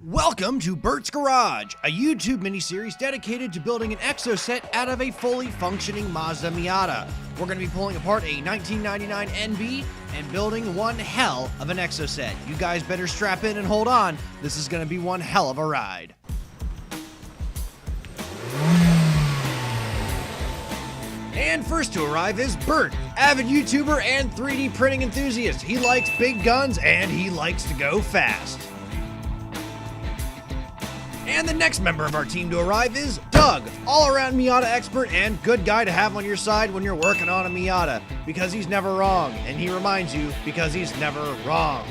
Welcome to Bert's Garage, a YouTube miniseries dedicated to building an Exocet out of a fully functioning Mazda Miata. We're going to be pulling apart a 1999 NB and building one hell of an Exocet. You guys better strap in and hold on. This is going to be one hell of a ride. And first to arrive is Bert, avid YouTuber and 3D printing enthusiast. He likes big guns and he likes to go fast. And the next member of our team to arrive is Doug, all-around Miata expert and good guy to have on your side when you're working on a Miata, because he's never wrong, and he reminds you because he's never wrong.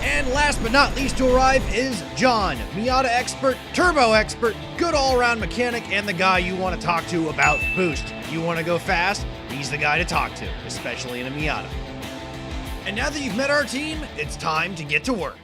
And last but not least to arrive is John, Miata expert, turbo expert, good all-around mechanic, and the guy you want to talk to about boost. You want to go fast? He's the guy to talk to, especially in a Miata. And now that you've met our team, it's time to get to work.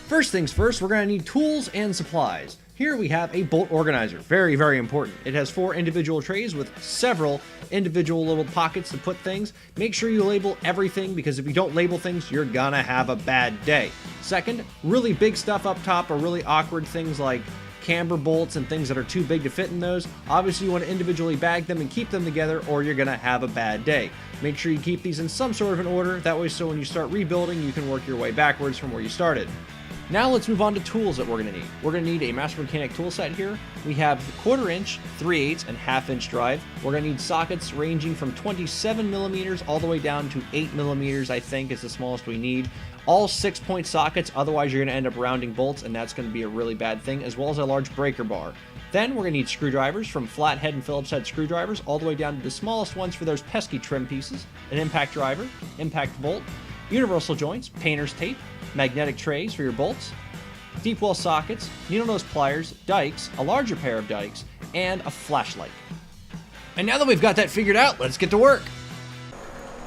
First things first, we're going to need tools and supplies. Here we have a bolt organizer, very, very important. It has 4 individual trays with several individual little pockets to put things. Make sure you label everything, because if you don't label things, you're gonna have a bad day. Second, really big stuff up top or really awkward things like camber bolts and things that are too big to fit in those. Obviously you want to individually bag them and keep them together or you're gonna have a bad day. Make sure you keep these in some sort of an order, that way so when you start rebuilding you can work your way backwards from where you started. Now let's move on to tools that we're going to need. We're going to need a Master Mechanic tool set here. We have 1/4 inch, 3/8 and 1/2 inch drive. We're going to need sockets ranging from 27 millimeters all the way down to 8 millimeters, I think is the smallest we need. All 6-point sockets, otherwise you're going to end up rounding bolts and that's going to be a really bad thing, as well as a large breaker bar. Then we're going to need screwdrivers, from flathead and Phillips head screwdrivers all the way down to the smallest ones for those pesky trim pieces, an impact driver, impact bolt, universal joints, painter's tape, magnetic trays for your bolts, deep well sockets, needle nose pliers, dikes, a larger pair of dikes, and a flashlight. And now that we've got that figured out, let's get to work.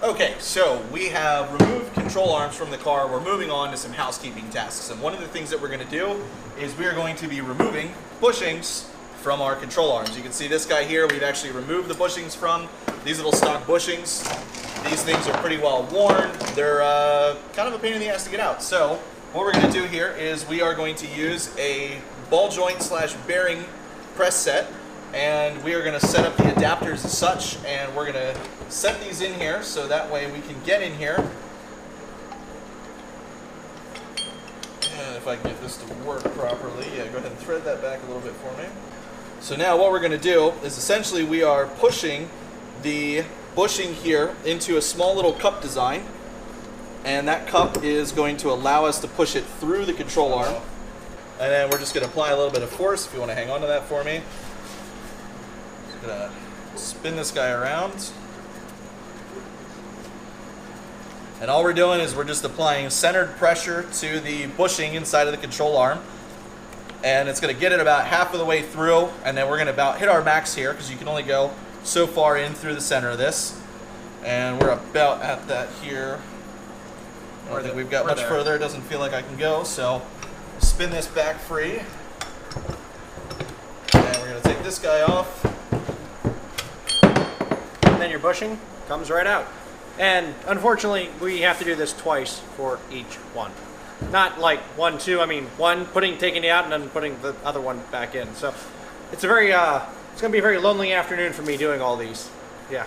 Okay, so we have removed control arms from the car. We're moving on to some housekeeping tasks. And one of the things that we're going to do is we are going to be removing bushings from our control arms. You can see this guy here, we've actually removed the bushings from. These little stock bushings. These things are pretty well worn. They're kind of a pain in the ass to get out. So what we're going to do here is we are going to use a ball joint slash bearing press set, and we are going to set up the adapters as such, and we're going to set these in here so that way we can get in here. And if I can get this to work properly, yeah, go ahead and thread that back a little bit for me. So now what we're going to do is essentially we are pushing the bushing here into a small little cup design, and that cup is going to allow us to push it through the control arm, and then we're just going to apply a little bit of force. If you want to hang on to that for me, just going to spin this guy around, and all we're doing is we're just applying centered pressure to the bushing inside of the control arm, and it's going to get it about half of the way through, and then we're going to about hit our max here because you can only go so far in through the center of this, and we're about at that here. I don't think we've got much further. It doesn't feel like I can go, so spin this back free, and we're going to take this guy off, and then your bushing comes right out. And unfortunately we have to do this twice for each one, not like 1, 2. I mean one, taking it out and then putting the other one back in. So it's a very it's going to be a very lonely afternoon for me doing all these. Yeah.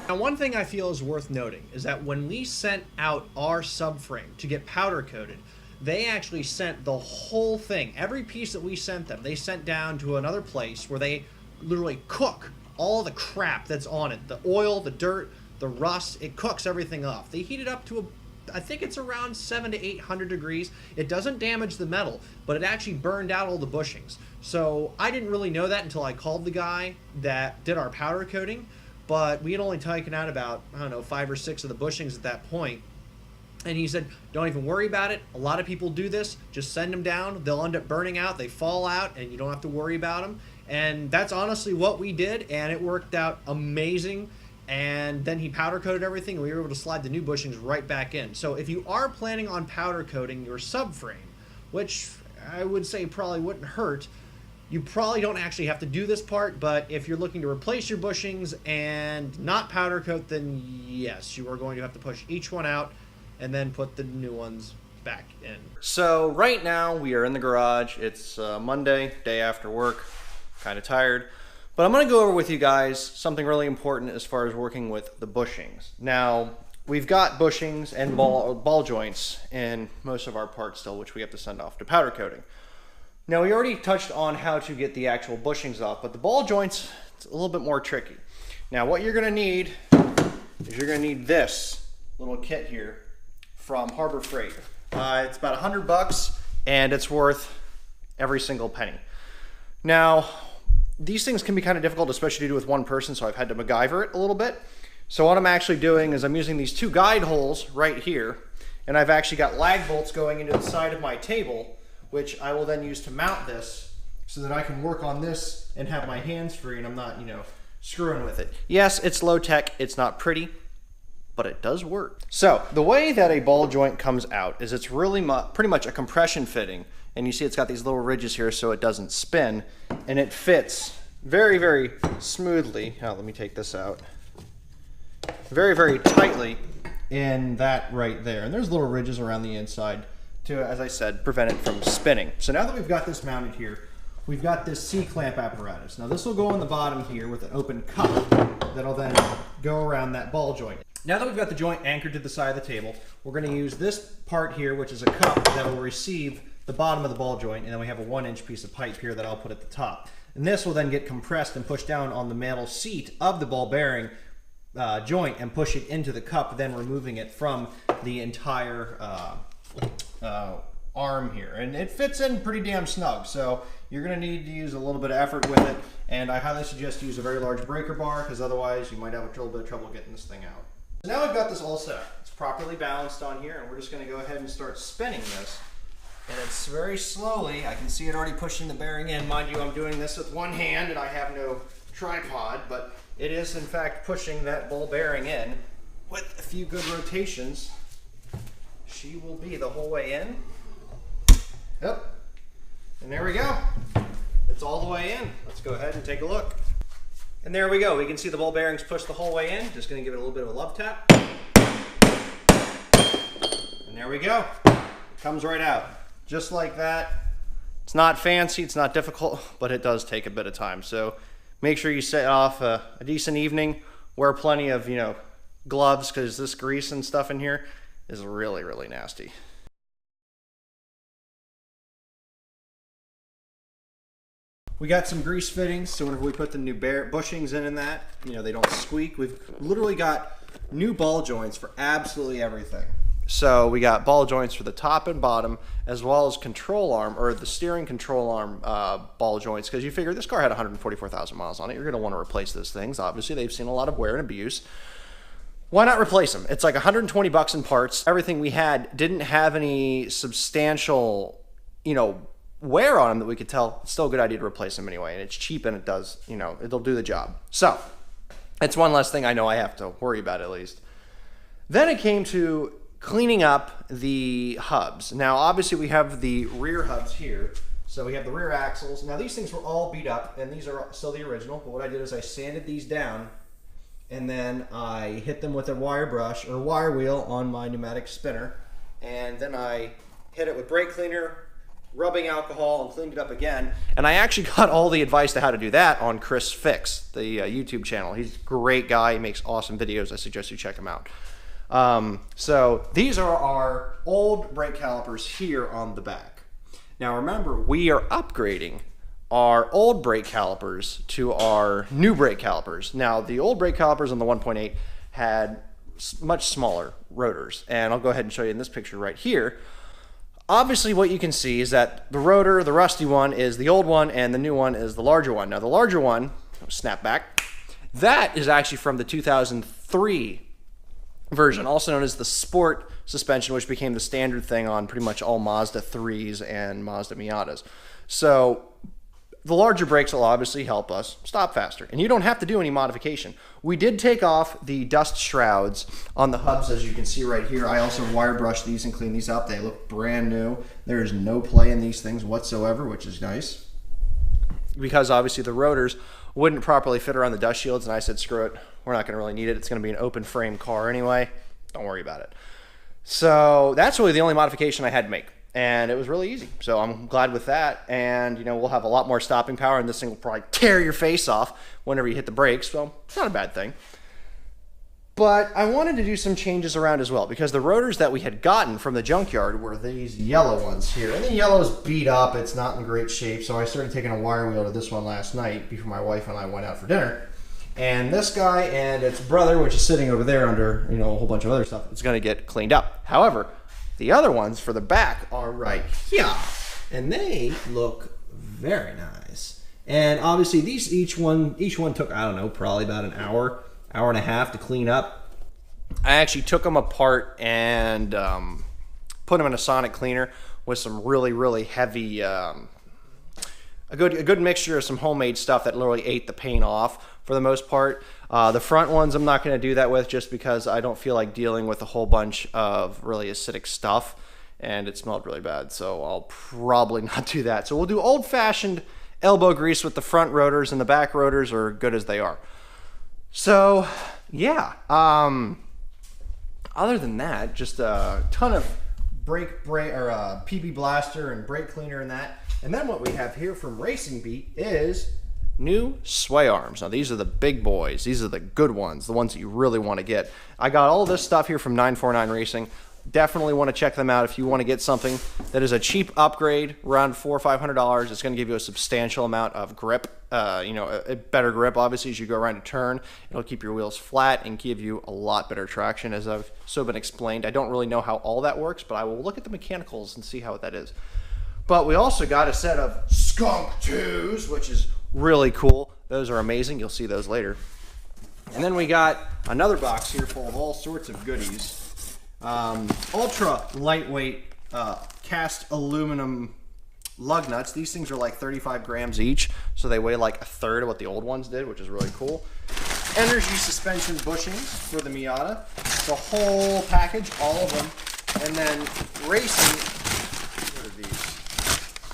Now, one thing I feel is worth noting is that when we sent out our subframe to get powder coated, they actually sent the whole thing, every piece that we sent them, they sent down to another place where they literally cook all the crap that's on it. The oil, the dirt, the rust, it cooks everything off. They heat it up to I think it's around 700 to 800 degrees. It doesn't damage the metal, but it actually burned out all the bushings. So I didn't really know that until I called the guy that did our powder coating, but we had only taken out about, I don't know, 5 or 6 of the bushings at that point. And he said, don't even worry about it. A lot of people do this. Just send them down. They'll end up burning out. They fall out, and you don't have to worry about them. And that's honestly what we did, and it worked out amazing. And then he powder coated everything, and we were able to slide the new bushings right back in. So if you are planning on powder coating your subframe, which I would say probably wouldn't hurt, you probably don't actually have to do this part, but if you're looking to replace your bushings and not powder coat, then yes, you are going to have to push each one out and then put the new ones back in. So right now we are in the garage. It's Monday, day after work, kind of tired. But I'm going to go over with you guys something really important as far as working with the bushings. Now, we've got bushings and ball joints in most of our parts still, which we have to send off to powder coating. Now, we already touched on how to get the actual bushings off, but the ball joints, it's a little bit more tricky. Now, what you're going to need is you're going to need this little kit here from Harbor Freight. It's about $100 and it's worth every single penny. Now, these things can be kind of difficult, especially to do with one person, so I've had to MacGyver it a little bit. So what I'm actually doing is I'm using these two guide holes right here, and I've actually got lag bolts going into the side of my table, which I will then use to mount this so that I can work on this and have my hands free and I'm not, screwing with it. Yes, it's low tech, it's not pretty, but it does work. So the way that a ball joint comes out is it's really pretty much a compression fitting, and you see it's got these little ridges here so it doesn't spin, and it fits very, very smoothly. Now let me take this out. Very, very tightly in that right there. And there's little ridges around the inside to, as I said, prevent it from spinning. So now that we've got this mounted here, we've got this C-clamp apparatus. Now this will go on the bottom here with an open cup that'll then go around that ball joint. Now that we've got the joint anchored to the side of the table, we're going to use this part here, which is a cup that will receive the bottom of the ball joint, and then we have a 1-inch piece of pipe here that I'll put at the top. And this will then get compressed and pushed down on the metal seat of the ball bearing joint and push it into the cup, then removing it from the entire arm here. And it fits in pretty damn snug, so you're going to need to use a little bit of effort with it, and I highly suggest you use a very large breaker bar, because otherwise you might have a little bit of trouble getting this thing out. So now I've got this all set up. It's properly balanced on here, and we're just going to go ahead and start spinning this. And it's very slowly. I can see it already pushing the bearing in. Mind you, I'm doing this with one hand and I have no tripod, but it is in fact pushing that ball bearing in. With a few good rotations, she will be the whole way in. Yep. And there we go. It's all the way in. Let's go ahead and take a look. And there we go. We can see the ball bearings push the whole way in. Just going to give it a little bit of a love tap. And there we go. It comes right out. Just like that. It's not fancy, it's not difficult, but it does take a bit of time. So make sure you set off a decent evening. Wear plenty of, gloves, because this grease and stuff in here is really, really nasty. We got some grease fittings, so whenever we put the new bushings in that, they don't squeak. We've literally got new ball joints for absolutely everything. So we got ball joints for the top and bottom, as well as control arm, or the steering control arm ball joints, because you figure this car had 144,000 miles on it. You're going to want to replace those things. Obviously, they've seen a lot of wear and abuse. Why not replace them? It's like $120 in parts. Everything we had didn't have any substantial, wear on them that we could tell. It's still a good idea to replace them anyway, and it's cheap and it does, it'll do the job. So it's one less thing I know I have to worry about at least. Then it came to cleaning up the hubs. Now obviously we have the rear hubs here. So we have the rear axles. Now these things were all beat up and these are still the original, but what I did is I sanded these down and then I hit them with a wire brush or wire wheel on my pneumatic spinner, and then I hit it with brake cleaner, rubbing alcohol, and cleaned it up again. And I actually got all the advice to how to do that on Chris Fix, the YouTube channel. He's a great guy. He makes awesome videos. I suggest you check him out. So these are our old brake calipers here on the back. Now remember, we are upgrading our old brake calipers to our new brake calipers. Now the old brake calipers on the 1.8 had much smaller rotors, and I'll go ahead and show you in this picture right here. Obviously what you can see is that the rotor, the rusty one, is the old one, and the new one is the larger one. Now the larger one, snap back, that is actually from the 2003 version, also known as the Sport suspension, which became the standard thing on pretty much all Mazda 3s and Mazda Miatas. So the larger brakes will obviously help us stop faster, and you don't have to do any modification. We did take off the dust shrouds on the hubs, as you can see right here. I also wire brushed these and cleaned these up. They look brand new. There's no play in these things whatsoever, which is nice, because obviously the rotors wouldn't properly fit around the dust shields, and I said, screw it, we're not going to really need it. It's going to be an open frame car anyway. Don't worry about it. So that's really the only modification I had to make. And it was really easy. So I'm glad with that. And, you know, we'll have a lot more stopping power, and this thing will probably tear your face off whenever you hit the brakes. So it's not a bad thing. But I wanted to do some changes around as well, because the rotors that we had gotten from the junkyard were these yellow ones here. And the yellow's beat up. It's not in great shape. So I started taking a wire wheel to this one last night before my wife and I went out for dinner. And this guy and its brother, which is sitting over there under, you know, a whole bunch of other stuff, it's going to get cleaned up. However, the other ones for the back are right here, and they look very nice. And obviously these each one took, I don't know, probably about an hour and a half to clean up. I actually took them apart and put them in a sonic cleaner with some really heavy, a good mixture of some homemade stuff that literally ate the paint off for the most part. The front ones I'm not going to do that with, just because I don't feel like dealing with a whole bunch of really acidic stuff, and it smelled really bad, so I'll probably not do that. So we'll do old-fashioned elbow grease with the front rotors, and the back rotors are good as they are. So yeah, other than that, just a ton of PB blaster and brake cleaner and that. And then what we have here from Racing Beat is new sway arms. Now these are the big boys. These are the good ones, the ones that you really want to get. I got all this stuff here from 949 Racing. Definitely want to check them out if you want to get something that is a cheap upgrade, around $400 or $500. It's going to give you a substantial amount of grip, you know, a better grip obviously as you go around a turn. It'll keep your wheels flat and give you a lot better traction, as I've been explained. I don't really know how all that works, but I will look at the mechanicals and see how that is. But we also got a set of Skunk 2s, which is really cool. Those are amazing. You'll see those later. And then we got another box here full of all sorts of goodies. Ultra lightweight cast aluminum lug nuts. These things are like 35 grams each, so they weigh like a third of what the old ones did, which is really cool. Energy suspension bushings for the Miata. The whole package, all of them. And then Racing, what are these?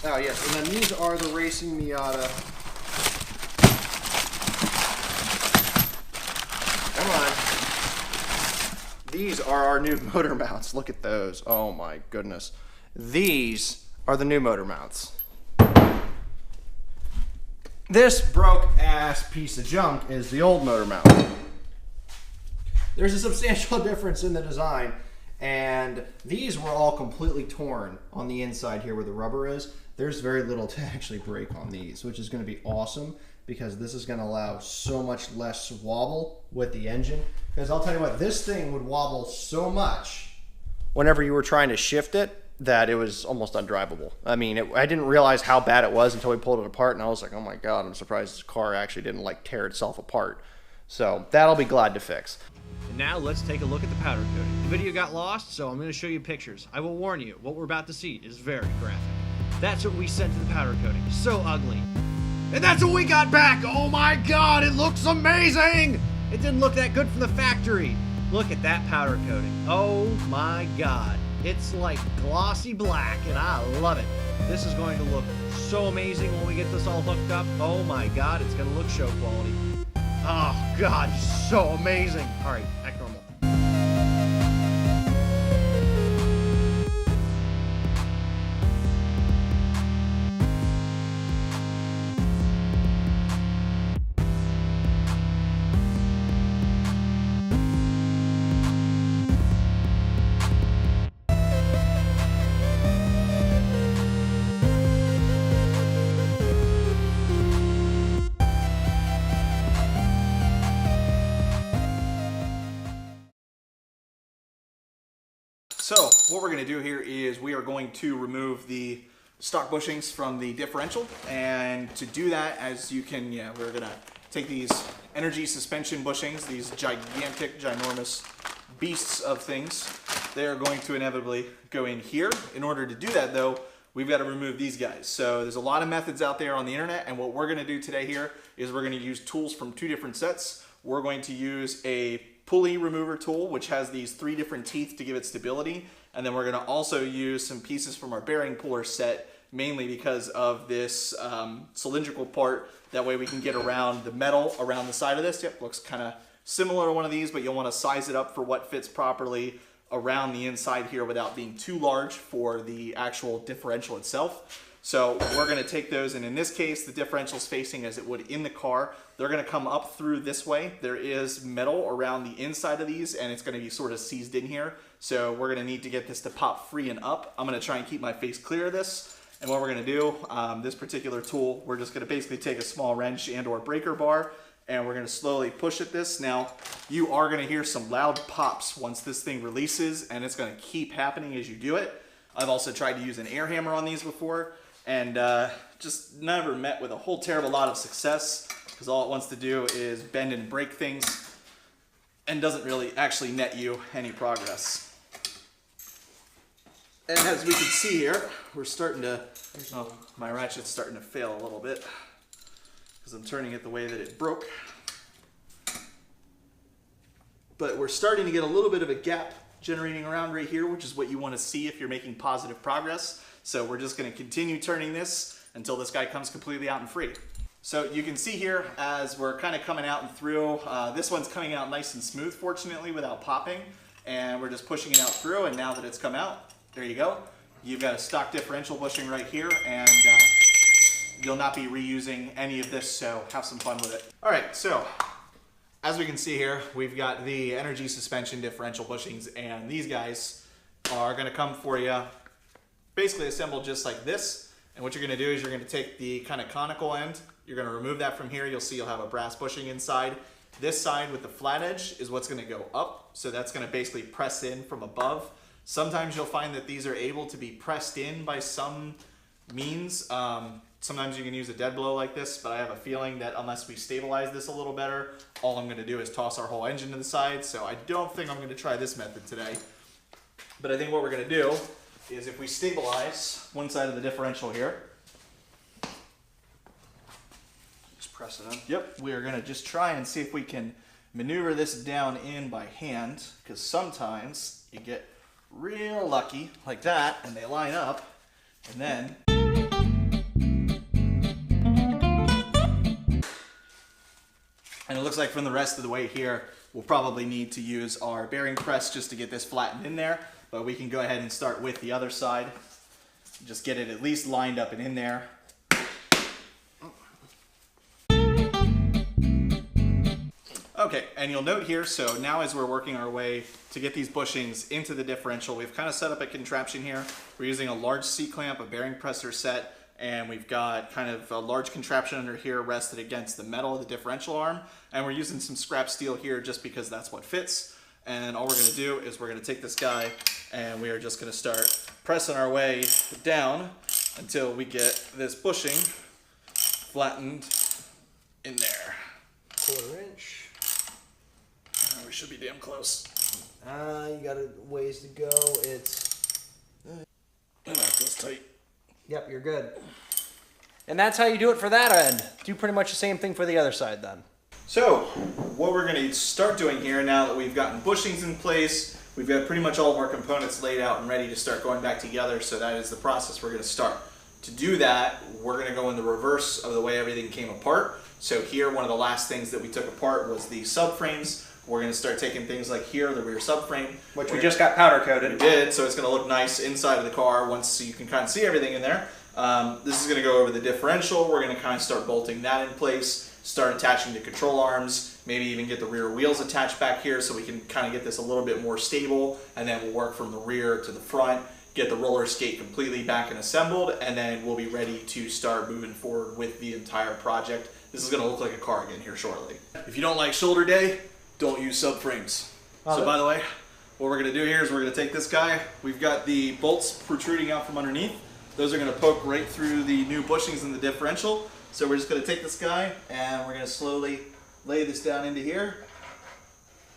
Oh yes, and then these are the Racing Miata. Come on. These are our new motor mounts. Look at those. Oh my goodness. These are the new motor mounts. This broke ass piece of junk is the old motor mount. There's a substantial difference in the design, and these were all completely torn on the inside here where the rubber is. There's very little to actually break on these, which is going to be awesome, because this is going to allow so much less wobble with the engine. Because I'll tell you what, this thing would wobble so much whenever you were trying to shift it that it was almost undrivable. I mean, I didn't realize how bad it was until we pulled it apart, and I was like, oh my God, I'm surprised this car actually didn't like tear itself apart. So that'll be glad to fix. And now let's take a look at the powder coating. The video got lost, so I'm going to show you pictures. I will warn you, what we're about to see is very graphic. That's what we sent to the powder coating. So ugly. And that's what we got back! Oh my God, it looks amazing! It didn't look that good from the factory. Look at that powder coating. Oh my God. It's like glossy black, and I love it. This is going to look so amazing when we get this all hooked up. Oh my God, it's going to look show quality. Oh God, so amazing. All right, act normal. So what we're going to do here is we are going to remove the stock bushings from the differential, and to do that, as you can, we're going to take these energy suspension bushings, these gigantic, ginormous beasts of things. They are going to inevitably go in here. In order to do that though, we've got to remove these guys. So there's a lot of methods out there on the internet, and what we're going to do today here is we're going to use tools from two different sets. We're going to use a pulley remover tool, which has these 3 different teeth to give it stability. And then we're going to also use some pieces from our bearing puller set, mainly because of this cylindrical part. That way we can get around the metal around the side of this. Yep, looks kind of similar to one of these, but you'll want to size it up for what fits properly around the inside here without being too large for the actual differential itself. So we're going to take those, and in this case, the differential's facing as it would in the car. They're going to come up through this way. There is metal around the inside of these, and it's going to be sort of seized in here. So we're going to need to get this to pop free and up. I'm going to try and keep my face clear of this. And what we're going to do, this particular tool, we're just going to basically take a small wrench and or breaker bar, and we're going to slowly push at this. Now, you are going to hear some loud pops once this thing releases, and it's going to keep happening as you do it. I've also tried to use an air hammer on these before, and just never met with a whole terrible lot of success, because all it wants to do is bend and break things and doesn't really actually net you any progress. And as we can see here, we're starting to, oh, my ratchet's starting to fail a little bit because I'm turning it the way that it broke. But we're starting to get a little bit of a gap generating around right here, which is what you want to see if you're making positive progress. So we're just going to continue turning this until this guy comes completely out and free. So you can see here as we're kind of coming out and through, this one's coming out nice and smooth, fortunately, without popping. And we're just pushing it out through, and now that it's come out, there you go. You've got a stock differential bushing right here, and you'll not be reusing any of this, so have some fun with it. All right, so as we can see here, we've got the energy suspension differential bushings, and these guys are going to come for you basically assembled just like this. And what you're going to do is you're going to take the kind of conical end, you're going to remove that from here. You'll see you'll have a brass bushing inside. This side with the flat edge is what's going to go up, so that's going to basically press in from above. Sometimes you'll find that these are able to be pressed in by some means. Sometimes you can use a dead blow like this, but I have a feeling that unless we stabilize this a little better, all I'm going to do is toss our whole engine to the side. So I don't think I'm going to try this method today. But I think what we're going to do is if we stabilize one side of the differential here, Just press it in. yep, we are going to just try and see if we can maneuver this down in by hand, because sometimes you get real lucky like that and they line up, and then and it looks like from the rest of the way here we'll probably need to use our bearing press just to get this flattened in there, but we can go ahead and start with the other side, just get it at least lined up and in there. Okay, and you'll note here, so now as we're working our way to get these bushings into the differential, we've kind of set up a contraption here. We're using a large C-clamp, a bearing presser set, and we've got kind of a large contraption under here rested against the metal of the differential arm, and we're using some scrap steel here just because that's what fits. And all we're going to do is we're going to take this guy and we are just going to start pressing our way down until we get this bushing flattened in there. 1/4 inch. We should be damn close. You got a ways to go. It's. And that goes tight. Yep, you're good. And that's how you do it for that end. Do pretty much the same thing for the other side then. So what we're going to start doing here, now that we've gotten bushings in place, we've got pretty much all of our components laid out and ready to start going back together, so that is the process we're going to start. To do that, we're going to go in the reverse of the way everything came apart. So here, one of the last things that we took apart was the subframes. We're going to start taking things like here, the rear subframe. Which we just got powder coated. We did, so it's going to look nice inside of the car once you can kind of see everything in there. This is going to go over the differential. We're going to kind of start bolting that in place, start attaching the control arms, maybe even get the rear wheels attached back here so we can kind of get this a little bit more stable, and then we'll work from the rear to the front, get the roller skate completely back and assembled, and then we'll be ready to start moving forward with the entire project. This is going to look like a car again here shortly. If you don't like shoulder day, don't use subframes. So by the way, what we're going to do here is we're going to take this guy. We've got the bolts protruding out from underneath. Those are going to poke right through the new bushings in the differential. So we're just going to take this guy and we're going to slowly lay this down into here.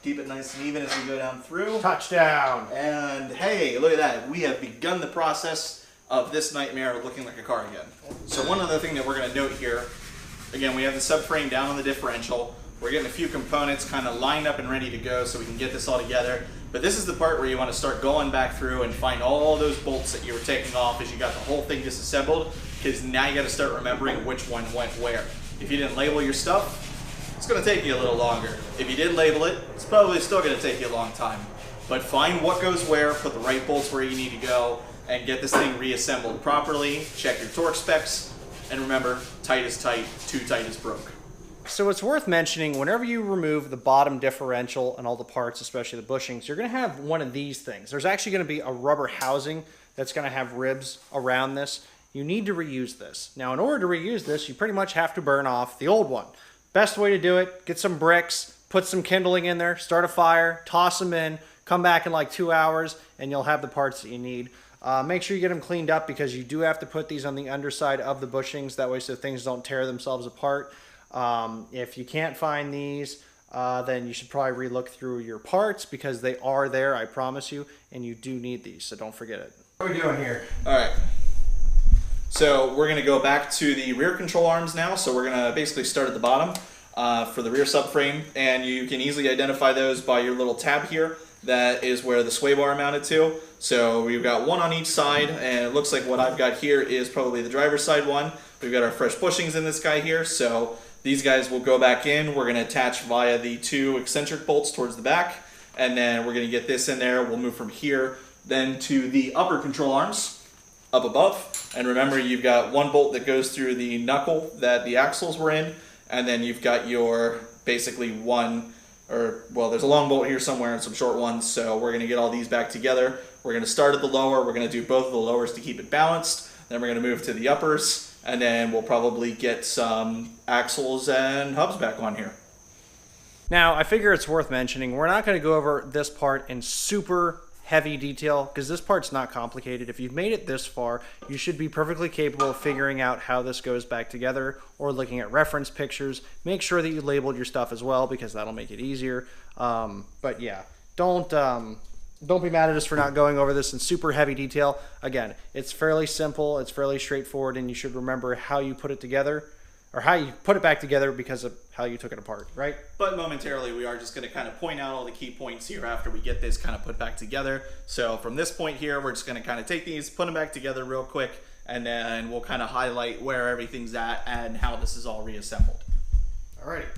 Keep it nice and even as we go down through. Touchdown! And hey, look at that. We have begun the process of this nightmare looking like a car again. So one other thing that we're going to note here, again, we have the subframe down on the differential. We're getting a few components kind of lined up and ready to go so we can get this all together. But this is the part where you want to start going back through and find all those bolts that you were taking off as you got the whole thing disassembled, because now you got to start remembering which one went where. If you didn't label your stuff, it's going to take you a little longer. If you did label it, it's probably still going to take you a long time. But find what goes where, put the right bolts where you need to go, and get this thing reassembled properly. Check your torque specs, and remember, tight is tight, too tight is broke. So it's worth mentioning, whenever you remove the bottom differential and all the parts, especially the bushings, you're going to have one of these things. There's actually going to be a rubber housing that's going to have ribs around this. You need to reuse this. Now, in order to reuse this, you pretty much have to burn off the old one. Best way to do it, get some bricks, put some kindling in there, start a fire, toss them in, come back in like 2 hours, and you'll have the parts that you need. Make sure you get them cleaned up, because you do have to put these on the underside of the bushings, that way so things don't tear themselves apart. If you can't find these, then you should probably relook through your parts, because they are there, I promise you, and you do need these, so don't forget it. What are we doing here? All right. So we're going to go back to the rear control arms now. So we're going to basically start at the bottom for the rear subframe, and you can easily identify those by your little tab here. That is where the sway bar mounted to. So we've got one on each side, and it looks like what I've got here is probably the driver's side one. We've got our fresh bushings in this guy here, so these guys will go back in. We're going to attach via the 2 eccentric bolts towards the back, and then we're going to get this in there. We'll move from here then to the upper control arms up above. And remember, you've got one bolt that goes through the knuckle that the axles were in, and then you've got your basically one, or well, there's a long bolt here somewhere and some short ones, so we're going to get all these back together. We're going to start at the lower. We're going to do both of the lowers to keep it balanced. Then we're going to move to the uppers, and then we'll probably get some axles and hubs back on here. Now, I figure it's worth mentioning, we're not going to go over this part in super heavy detail, because this part's not complicated. If you've made it this far, you should be perfectly capable of figuring out how this goes back together, or looking at reference pictures. Make sure that you labeled your stuff as well, because that'll make it easier. But yeah, don't be mad at us for not going over this in super heavy detail. Again, it's fairly simple, it's fairly straightforward, and you should remember how you put it together, or how you put it back together, because of how you took it apart, right? But momentarily, we are just going to kind of point out all the key points here after we get this kind of put back together. So from this point here, we're just going to kind of take these, put them back together real quick, and then we'll kind of highlight where everything's at and how this is all reassembled. Alrighty.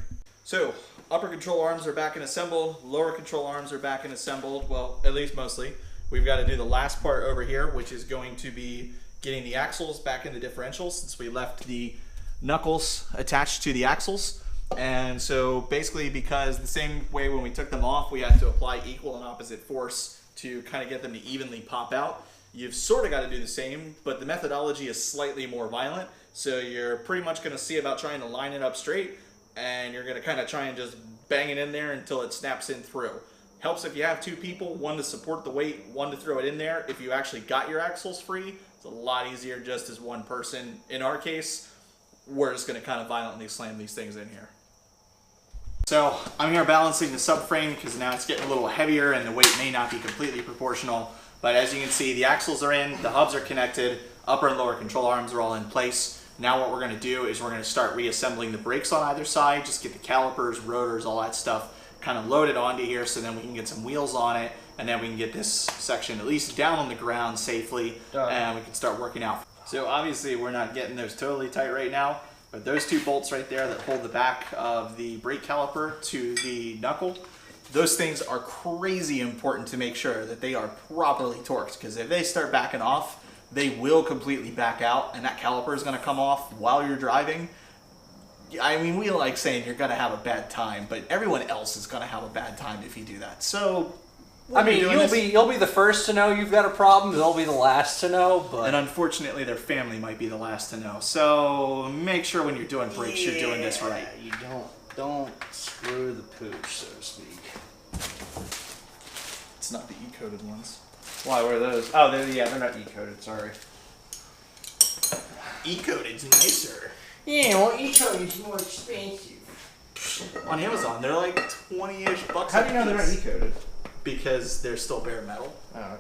So upper control arms are back and assembled, lower control arms are back and assembled, well, at least mostly. We've got to do the last part over here, which is going to be getting the axles back in the differentials, since we left the knuckles attached to the axles. And so basically, because the same way when we took them off, we had to apply equal and opposite force to kind of get them to evenly pop out. You've sort of got to do the same, but the methodology is slightly more violent. So you're pretty much going to see about trying to line it up straight, and you're going to kind of try and just bang it in there until it snaps in through. Helps if you have 2 people, one to support the weight, one to throw it in there. If you actually got your axles free, it's a lot easier just as one person. In our case, we're just going to kind of violently slam these things in here. So I'm here balancing the subframe, because now it's getting a little heavier and the weight may not be completely proportional. But as you can see, the axles are in, the hubs are connected, upper and lower control arms are all in place. Now what we're going to do is we're going to start reassembling the brakes on either side, just get the calipers, rotors, all that stuff kind of loaded onto here, so then we can get some wheels on it, and then we can get this section at least down on the ground safely, and we can start working out. So obviously we're not getting those totally tight right now, but those 2 bolts right there that hold the back of the brake caliper to the knuckle, those things are crazy important to make sure that they are properly torqued, because if they start backing off, they will completely back out, and that caliper is going to come off while you're driving. I mean, we like saying you're going to have a bad time, but everyone else is going to have a bad time if you do that. So I mean, you'll be the first to know you've got a problem. They'll be the last to know, but and unfortunately, their family might be the last to know. So make sure when you're doing brakes, you're doing this right. You don't screw the pooch, so to speak. It's not the E-coated ones. Why, what are those? Oh, they're not E-coated, sorry. E-coated's nicer. Yeah, well, E-coated's more expensive. On Amazon, they're like 20-ish bucks. How do you know they're not E-coated? Because they're still bare metal. Oh,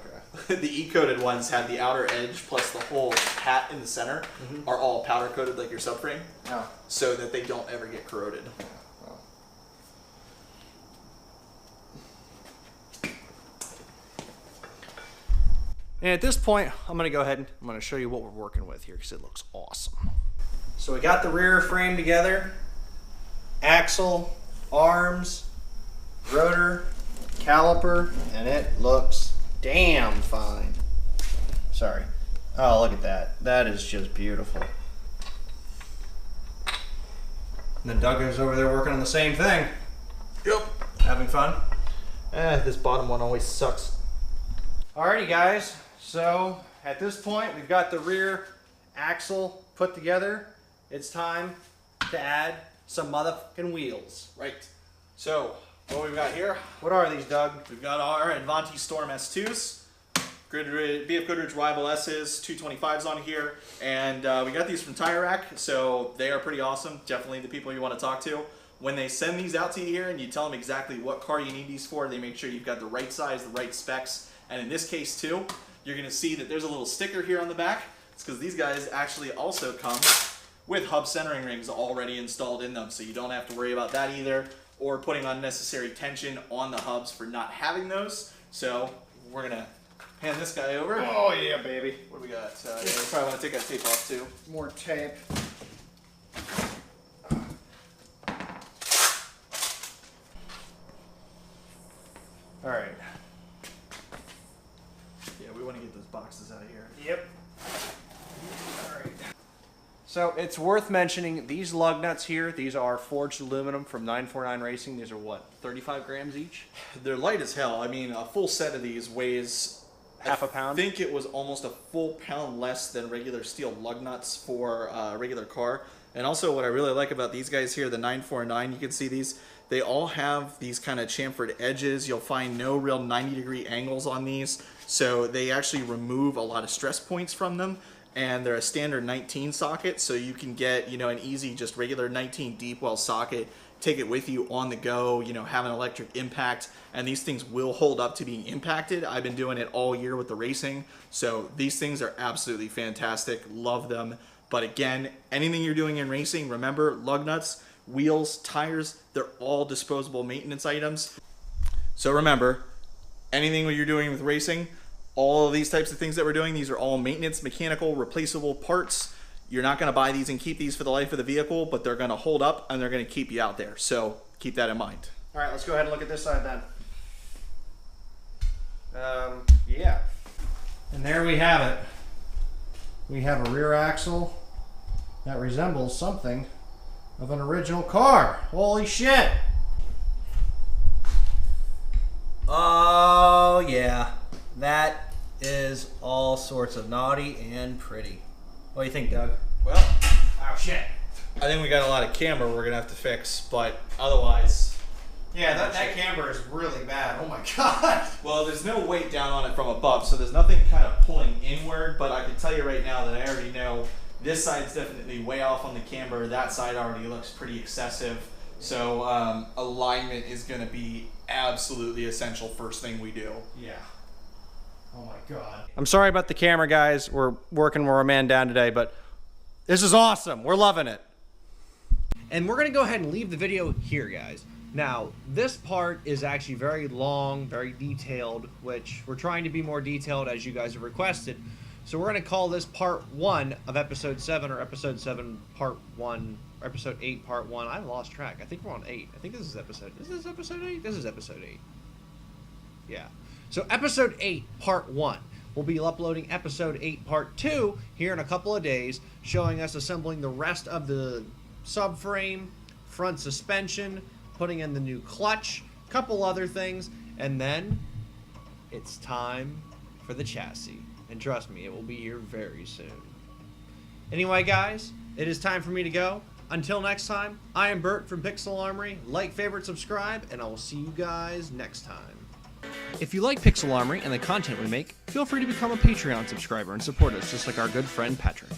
okay. The E-coated ones have the outer edge plus the whole hat in the center are all powder coated like your subframe, so that they don't ever get corroded. And at this point, I'm going to go ahead and I'm going to show you what we're working with here, because it looks awesome. So we got the rear frame together, axle, arms, rotor, caliper, and it looks damn fine. Sorry. Oh, look at that. That is just beautiful. And then Doug is over there working on the same thing. Yep. Having fun? This bottom one always sucks. Alrighty guys, so at this point we've got the rear axle put together. It's time to add some motherfucking wheels. Right. So, what we've got here, What are these, Doug? we've got our Advanti Storm S2s, BF Goodrich Rival S's, 225s on here, and we got these from Tire Rack, so they are pretty awesome. Definitely the people you want to talk to. When they send these out to you here and you tell them exactly what car you need these for, they make sure you've got the right size, the right specs, and in this case too, you're going to see that there's a little sticker here on the back. It's because these guys actually also come with hub centering rings already installed in them, so you don't have to worry about that either, or putting unnecessary tension on the hubs for not having those. So we're going to hand this guy over. Oh yeah, baby. What do we got? Yeah, we probably want to take that tape off too. More tape. Alright. Yeah, we want to get those boxes out of here. Yep. Alright. So it's worth mentioning these lug nuts here, these are forged aluminum from 949 Racing. These are what, 35 grams each? They're light as hell. I mean, a full set of these weighs Half a pound? I think it was almost a full pound less than regular steel lug nuts for a regular car. And also what I really like about these guys here, the 949, you can see these, they all have these kind of chamfered edges. You'll find no real 90-degree angles on these. So they actually remove a lot of stress points from them. And they're a standard 19 socket, so you can get, you know, an easy, just regular 19 deep well socket, take it with you on the go, you know, have an electric impact, and these things will hold up to being impacted. I've been doing it all year with the racing, so these things are absolutely fantastic. Love them. But again, anything you're doing in racing, remember, lug nuts, wheels, tires, they're all disposable maintenance items. So remember, anything you're doing with racing, all of these types of things that we're doing, these are all maintenance, mechanical, replaceable parts. You're not going to buy these and keep these for the life of the vehicle, but they're going to hold up and they're going to keep you out there. So keep that in mind. Alright, let's go ahead and look at this side then. Yeah. And there we have it. We have a rear axle that resembles something of an original car. Holy shit! Oh yeah. That is all sorts of naughty and pretty. What do you think, Doug? Well, Oh shit. I think we got a lot of camber we're going to have to fix, but otherwise, Yeah, that camber is really bad. Oh my god. well, there's no weight down on it from above, so there's nothing kind of pulling inward, but I can tell you right now that I already know this side's definitely way off on the camber. That side already looks pretty excessive. So alignment is going to be absolutely essential first thing we do. Yeah. Oh my god. I'm sorry about the camera, guys. We're working our man down today, but this is awesome. We're loving it. And we're going to go ahead and leave the video here, guys. Now, this part is actually very long, very detailed, which we're trying to be more detailed as you guys have requested. So we're going to call this part 1 of episode 7, or episode 7 part 1, or episode 8 part 1. I lost track. I think we're on 8. I think this is episode 8? This is episode 8. Yeah. So episode 8 part 1. We'll be uploading episode 8 part 2 here in a couple of days, showing us assembling the rest of the subframe, front suspension, putting in the new clutch, a couple other things, and then it's time for the chassis. And trust me, it will be here very soon. Anyway, guys, it is time for me to go. Until next time, I am Bert from Pixel Armory. Like, favorite, subscribe, and I will see you guys next time. If you like Pixel Armory and the content we make, feel free to become a Patreon subscriber and support us just like our good friend Patrick.